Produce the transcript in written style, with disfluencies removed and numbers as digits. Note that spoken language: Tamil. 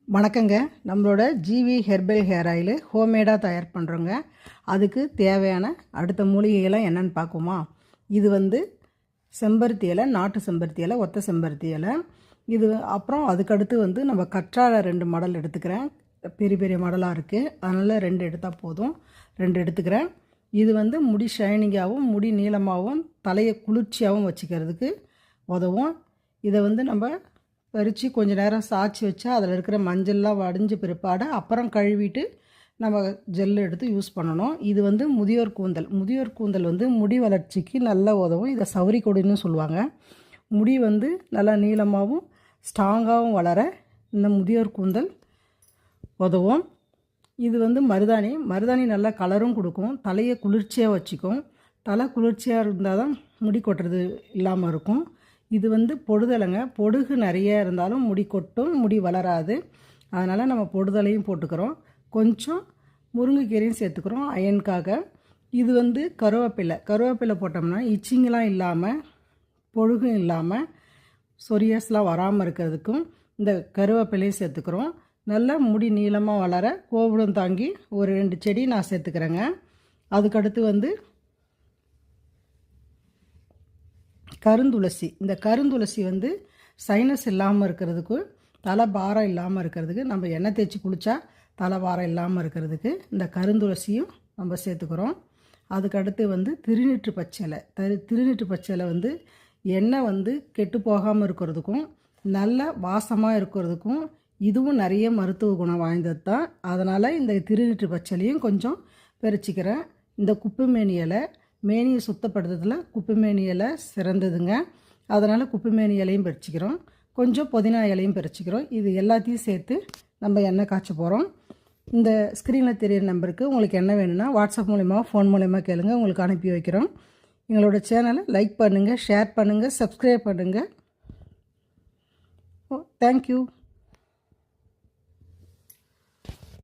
வணக்கங்க. நம்மளோட ஜிவி ஹெர்பல் ஹேர் ஆயில் ஹோம்மேடாக தயார் பண்ணுறோங்க. அதுக்கு தேவையான அடுத்த மூலிகைகள்லாம் என்னென்னு பார்க்குமா? இது செம்பருத்தி இலை, நாட்டு செம்பருத்தி இலை, ஒத்த செம்பருத்தி இலை. இது அப்புறம் அதுக்கடுத்து நம்ம கற்றாழை 2 மடல் எடுத்துக்கிறேன். பெரிய பெரிய மடலாக இருக்குது, அதனால் 2 எடுத்தால் போதும். 2 எடுத்துக்கிறேன். இது முடி ஷைனிங்காகவும் முடி நீளமாகவும் தலையை குளிர்ச்சியாகவும் வச்சுக்கிறதுக்கு உதவும். இதை நம்ம பறித்து கொஞ்சம் நேரம் சாய்ச்சி வச்சா அதில் இருக்கிற மஞ்சள்லாம் வடிஞ்ச பிற்பாடு அப்புறம் கழுவிட்டு நம்ம ஜெல் எடுத்து யூஸ் பண்ணணும். இது முதியோர் கூந்தல் முடி வளர்ச்சிக்கு நல்ல உதவும். இதை சௌரி கொடின்னு சொல்லுவாங்க. முடி நல்லா நீளமாகவும் ஸ்ட்ராங்காகவும் வளர இந்த முதியோர் கூந்தல் உதவும். இது மருதாணி நல்லா கலரும் கொடுக்கும், தலையை குளிர்ச்சியாக வச்சுக்கும். தலை குளிர்ச்சியாக இருந்தால் தான் முடி கொட்டுறது இல்லாமல் இருக்கும். இது பொடுதலைங்க. பொடுகு நிறைய இருந்தாலும் முடி கொட்டும், முடி வளராது. அதனால் நம்ம பொடுதலையும் போட்டுக்கிறோம். கொஞ்சம் முருங்கைக்கீரையும் சேர்த்துக்கிறோம் அயனுக்காக. இது கருவேப்பிலை போட்டோம்னா இச்சிங்கெலாம் இல்லாமல், பொடுகும் இல்லாமல், சொரியாஸ்லாம் வராமல் இருக்கிறதுக்கும் இந்த கருவேப்பிலையும் சேர்த்துக்கிறோம். நல்லா முடி நீளமாக வளர கோபுரம் தாங்கி ஒரு 2 செடி நான் சேர்த்துக்கிறேங்க. அதுக்கடுத்து கருந்துளசி. இந்த கருந்துளசி சைனஸ் இல்லாமல் இருக்கிறதுக்கு, தலை பாரம் இல்லாமல் இருக்கிறதுக்கு, நம்ம எண்ணெய் தேய்ச்சி குளித்தா தலை பாரம் இல்லாமல் இருக்கிறதுக்கு இந்த கருந்துளசியும் நம்ம சேர்த்துக்கிறோம். அதுக்கடுத்து திருநீற்று பச்சை இலை. எண்ணெய் கெட்டு போகாமல் இருக்கிறதுக்கும் நல்ல வாசமாக இருக்கிறதுக்கும் இதுவும் நிறைய மருத்துவ குணம் வாய்ந்தது தான். அதனால் இந்த திருநீற்று பச்சையிலையும் கொஞ்சம் பறிச்சிக்கிறேன். இந்த குப்பைமேனி இலை, மேனியை சுத்தப்படுத்துறதுல குப்பைமேனி இலை சிறந்ததுங்க. அதனால் குப்பைமேனி இலையும் பறிச்சிக்கிறோம். கொஞ்சம் புதினா இலையும் பறிச்சிக்கிறோம். இது எல்லாத்தையும் சேர்த்து நம்ம எண்ணெய் காய்ச்ச போகிறோம். இந்த ஸ்க்ரீனில் தெரியிற நம்பருக்கு உங்களுக்கு என்ன வேணும்னா வாட்ஸ்அப் மூலிமா, ஃபோன் மூலிமா கேளுங்க, உங்களுக்கு அனுப்பி வைக்கிறோம். எங்களோட சேனலை லைக் பண்ணுங்கள், ஷேர் பண்ணுங்கள், சப்ஸ்கிரைப் பண்ணுங்கள். தேங்க்யூ.